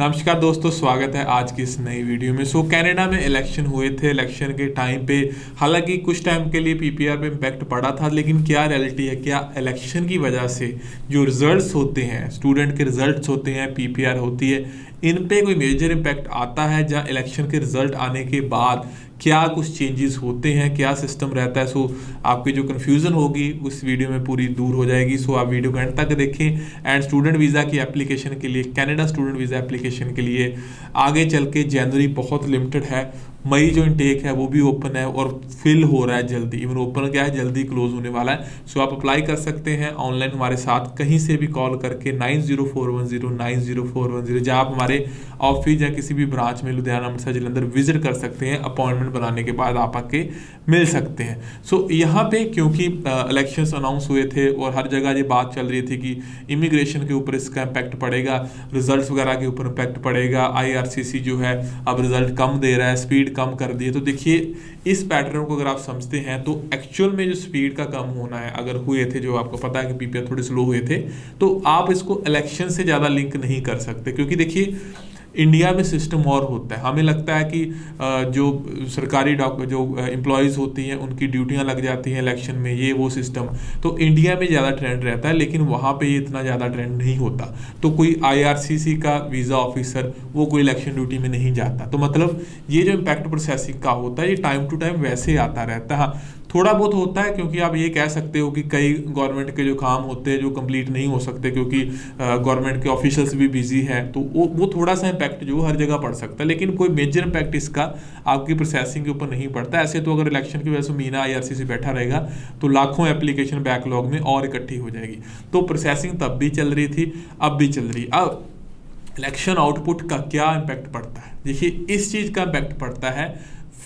नमस्कार दोस्तों, स्वागत है आज की इस नई वीडियो में। कनाडा में इलेक्शन हुए थे। इलेक्शन के टाइम पे हालांकि कुछ टाइम के लिए पीपीआर पे इम्पैक्ट पड़ा था, लेकिन क्या रियलिटी है, क्या इलेक्शन की वजह से जो रिजल्ट्स होते हैं, स्टूडेंट के रिजल्ट्स होते हैं, पीपीआर होती है, इन पे कोई मेजर इम्पैक्ट आता है? जहाँ इलेक्शन के रिजल्ट आने के बाद क्या कुछ चेंजेस होते हैं, क्या सिस्टम रहता है? आपकी जो कन्फ्यूज़न होगी उस वीडियो में पूरी दूर हो जाएगी। आप वीडियो को एंड तक देखें। एंड स्टूडेंट वीज़ा की एप्लीकेशन के लिए, कनाडा स्टूडेंट वीज़ा एप्लीकेशन के लिए आगे चल के जनवरी बहुत लिमिटेड है, मई जो इनटेक है वो भी ओपन है और फिल हो रहा है जल्दी। इवन ओपन क्या है, जल्दी क्लोज होने वाला है। आप अप्लाई कर सकते हैं ऑनलाइन हमारे साथ, कहीं से भी कॉल करके 9041090410, जहाँ आप हमारे ऑफिस या किसी भी ब्रांच में लुधियाना, अमृतसर, जलंधर विजिट कर सकते हैं। अपॉइंटमेंट बनाने के बाद आप आके मिल सकते हैं। यहाँ पे क्योंकि इलेक्शंस अनाउंस हुए थे और हर जगह ये बात चल रही थी कि इमिग्रेशन के ऊपर इसका इम्पैक्ट पड़ेगा, रिजल्ट्स वगैरह के ऊपर इम्पैक्ट पड़ेगा, IRCC जो है अब रिजल्ट कम दे रहा है, स्पीड कम कर दी है। तो देखिए, इस पैटर्न को अगर आप समझते हैं तो एक्चुअल में जो स्पीड का कम होना है, अगर हुए थे, जो आपको पता है कि पीपीआर थोड़े स्लो हुए थे, तो आप इसको इलेक्शन से ज़्यादा लिंक नहीं कर सकते। क्योंकि देखिए, इंडिया में सिस्टम और होता है। हमें लगता है कि जो सरकारी जो एम्प्लॉयज़ होती हैं उनकी ड्यूटियां लग जाती हैं इलेक्शन में, ये वो सिस्टम तो इंडिया में ज़्यादा ट्रेंड रहता है, लेकिन वहाँ पे ये इतना ज़्यादा ट्रेंड नहीं होता। तो कोई IRCC का वीज़ा ऑफिसर वो कोई इलेक्शन ड्यूटी में नहीं जाता। तो मतलब ये जो इम्पैक्ट प्रोसेसिंग का होता है, ये टाइम टू टाइम वैसे आता रहता है। हाँ, थोड़ा बहुत होता है, क्योंकि आप ये कह सकते हो कि कई गवर्नमेंट के जो काम होते हैं जो कंप्लीट नहीं हो सकते, क्योंकि गवर्नमेंट के ऑफिशियल्स भी बिजी हैं, तो वो थोड़ा सा इम्पैक्ट जो हर जगह पड़ सकता है, लेकिन कोई मेजर इम्पैक्ट इसका आपकी प्रोसेसिंग के ऊपर नहीं पड़ता। ऐसे तो अगर इलेक्शन की वजह से महीना IRCC बैठा रहेगा तो लाखों एप्लीकेशन बैकलॉग में और इकट्ठी हो जाएगी। तो प्रोसेसिंग तब भी चल रही थी, अब भी चल रही है। अब इलेक्शन आउटपुट का क्या इम्पैक्ट पड़ता है? देखिए, इस चीज़ का इम्पैक्ट पड़ता है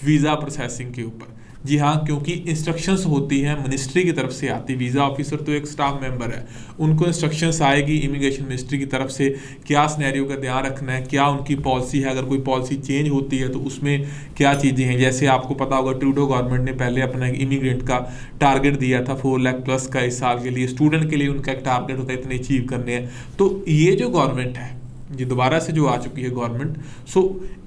वीज़ा प्रोसेसिंग के ऊपर। जी हाँ, क्योंकि इंस्ट्रक्शंस होती हैं मिनिस्ट्री की तरफ से आती। वीज़ा ऑफिसर तो एक स्टाफ मेंबर है, उनको इंस्ट्रक्शंस आएगी इमिग्रेशन मिनिस्ट्री की तरफ से, क्या सिनेरियो का ध्यान रखना है, क्या उनकी पॉलिसी है, अगर कोई पॉलिसी चेंज होती है तो उसमें क्या चीज़ें हैं। जैसे आपको पता होगा, ट्रूडो गवर्नमेंट ने पहले अपना इमिग्रेंट का टारगेट दिया था 4 लाख प्लस का इस साल के लिए। स्टूडेंट के लिए उनका एक टारगेट होता है, इतने अचीव करने हैं। तो ये जो गवर्नमेंट है, ये दोबारा से जो आ चुकी है गवर्नमेंट,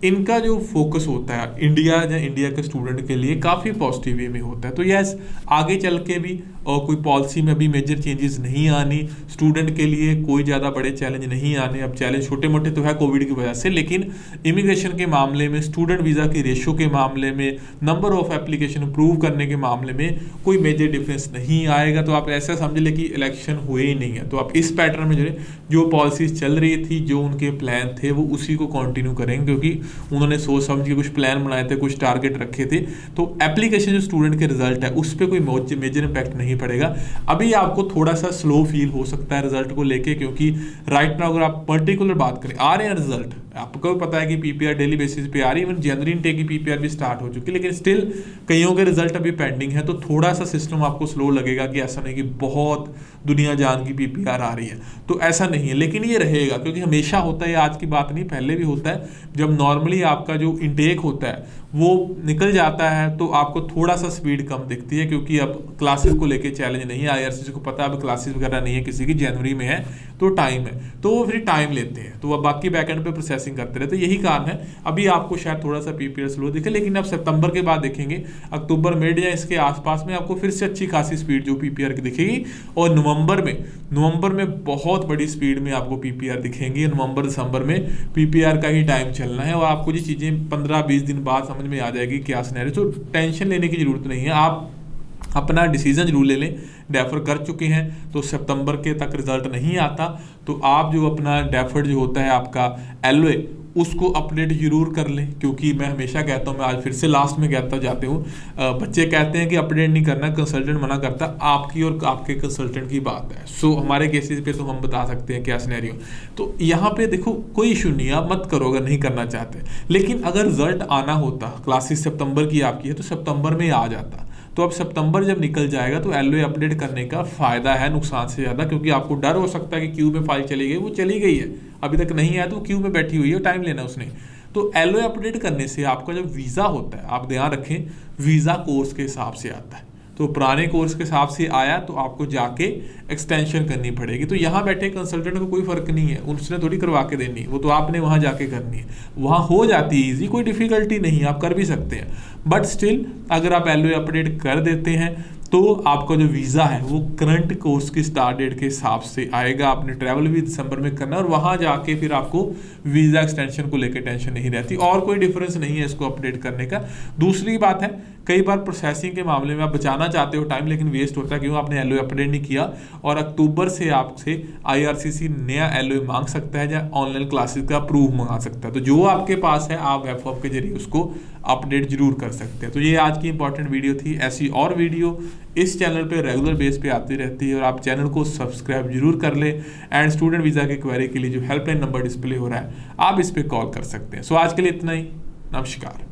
इनका जो फोकस होता है इंडिया के स्टूडेंट के लिए काफ़ी पॉजिटिव वे में होता है। तो यस, आगे चल के भी और कोई पॉलिसी में अभी मेजर चेंजेस नहीं आनी, स्टूडेंट के लिए कोई ज़्यादा बड़े चैलेंज नहीं आने। अब चैलेंज छोटे मोटे तो है कोविड की वजह से, लेकिन इमिग्रेशन के मामले में, स्टूडेंट वीज़ा की रेशो के मामले में, नंबर ऑफ एप्लीकेशन अप्रूव करने के मामले में कोई मेजर डिफरेंस नहीं आएगा। तो आप ऐसा समझ लें कि इलेक्शन हुए ही नहीं है। तो आप इस पैटर्न में जो पॉलिसीज चल रही थी, जो उनके प्लान थे, वो उसी को कंटिन्यू करेंगे, क्योंकि उन्होंने सोच समझ के कुछ प्लान बनाए थे, कुछ टारगेट रखे थे। तो एप्लीकेशन जो स्टूडेंट के रिजल्ट है उस पर कोई मेजर इम्पैक्ट नहीं पड़ेगा। अभी आपको थोड़ा सा स्लो फील हो सकता है रिजल्ट को लेके, क्योंकि राइट नाउ अगर आप पर्टिकुलर बात करें, आ रहे हैं रिजल्ट, आपको भी पता है कि पीपीआर डेली बेसिस पे आ रही है। इवन जनवरी इनटेक की पीपीआर भी स्टार्ट हो चुकी है, लेकिन स्टिल कईयों के रिजल्ट अभी पेंडिंग है। तो थोड़ा सा सिस्टम आपको स्लो लगेगा, कि ऐसा नहीं कि बहुत दुनिया जान की पीपीआर आ रही है, तो ऐसा नहीं है। लेकिन ये रहेगा, क्योंकि हमेशा होता है, आज की बात नहीं, पहले भी होता है, जब नॉर्मली आपका जो इनटेक होता है वो निकल जाता है तो आपको थोड़ा सा स्पीड कम दिखती है, क्योंकि अब क्लासेस को लेके चैलेंज नहीं है। IRCC को पता है अब क्लासेस वगैरह नहीं है किसी की, जनवरी में है तो टाइम है, तो वो फिर टाइम लेते हैं, तो अब बाकी बैकएंड पे प्रोसेसिंग करते रहते हैं। यही कारण है अभी आपको शायद थोड़ा सा पीपीआर स्लो दिखे, लेकिन अब सितंबर के बाद देखेंगे, अक्टूबर मिड या इसके आसपास में आपको फिर से अच्छी खासी स्पीड जो पीपीआर की दिखेगी। और नवंबर में बहुत बड़ी स्पीड में आपको पीपीआर दिखेंगी। नवंबर दिसंबर में पीपीआर का ही टाइम चलना है, और आपको ये चीज़ें 15-20 दिन बाद समझ में आ जाएगी क्या सिनेरियो। तो टेंशन लेने की जरूरत नहीं है, आप अपना डिसीजन जरूर ले लें। डेफर कर चुके हैं तो सितंबर के तक रिजल्ट नहीं आता, तो आप जो अपना डेफर्ड जो होता है आपका LOA, उसको अपडेट जरूर कर लें। क्योंकि मैं हमेशा कहता हूँ, मैं आज फिर से लास्ट में कहता जाते हूँ, बच्चे कहते हैं कि अपडेट नहीं करना, कंसल्टेंट मना करता, आपकी और आपके कंसल्टेंट की बात है। हमारे केसेस पे तो हम बता सकते हैं क्या सिनेरियो। तो यहाँ पे देखो, कोई इशू नहीं है, आप मत करो अगर नहीं करना चाहते। लेकिन अगर रिजल्ट आना होता, क्लासेस सितंबर की आपकी है, तो सितंबर में आ जाता। तो अब सितंबर जब निकल जाएगा तो LOA अपडेट करने का फ़ायदा है नुकसान से ज़्यादा, क्योंकि आपको डर हो सकता है कि क्यू में फाइल चली गई, वो चली गई है, अभी तक नहीं आया तो क्यू में बैठी हुई है, टाइम लेना उसने। तो LOA अपडेट करने से आपका जो वीज़ा होता है, आप ध्यान रखें, वीज़ा कोर्स के हिसाब से आता है। तो पुराने कोर्स के हिसाब से आया तो आपको जाके एक्सटेंशन करनी पड़ेगी। तो यहाँ बैठे कंसल्टेंट को कोई फर्क नहीं है, उसने थोड़ी करवा के देनी है, वो तो आपने वहाँ जाके करनी है। वहाँ हो जाती है ईजी, कोई डिफिकल्टी नहीं है, आप कर भी सकते हैं। बट स्टिल अगर आप LOA अपडेट कर देते हैं तो आपका जो वीज़ा है वो करंट कोर्स की स्टार्ट डेट के हिसाब से आएगा। आपने ट्रैवल भी दिसंबर में करना है और वहाँ जाके फिर आपको वीज़ा एक्सटेंशन को लेकर टेंशन नहीं रहती, और कोई डिफरेंस नहीं है इसको अपडेट करने का। दूसरी बात है, कई बार प्रोसेसिंग के मामले में आप बचाना चाहते हो टाइम, लेकिन वेस्ट होता है, क्यों आपने LOA अपडेट नहीं किया, और अक्टूबर से आपसे IRCC नया LOA मांग सकता है या ऑनलाइन क्लासेस का प्रूफ मंगा सकता है। तो जो आपके पास है आप वेब फॉर्म के जरिए उसको अपडेट जरूर कर सकते हैं। तो ये आज की इंपॉर्टेंट वीडियो थी। ऐसी और वीडियो इस चैनल पे रेगुलर बेस पे आती रहती है, और आप चैनल को सब्सक्राइब जरूर कर ले। एंड स्टूडेंट वीज़ा की क्वेरी के लिए जो हेल्पलाइन नंबर डिस्प्ले हो रहा है आप इस पे कॉल कर सकते हैं। सो आज के लिए इतना ही, नमस्कार।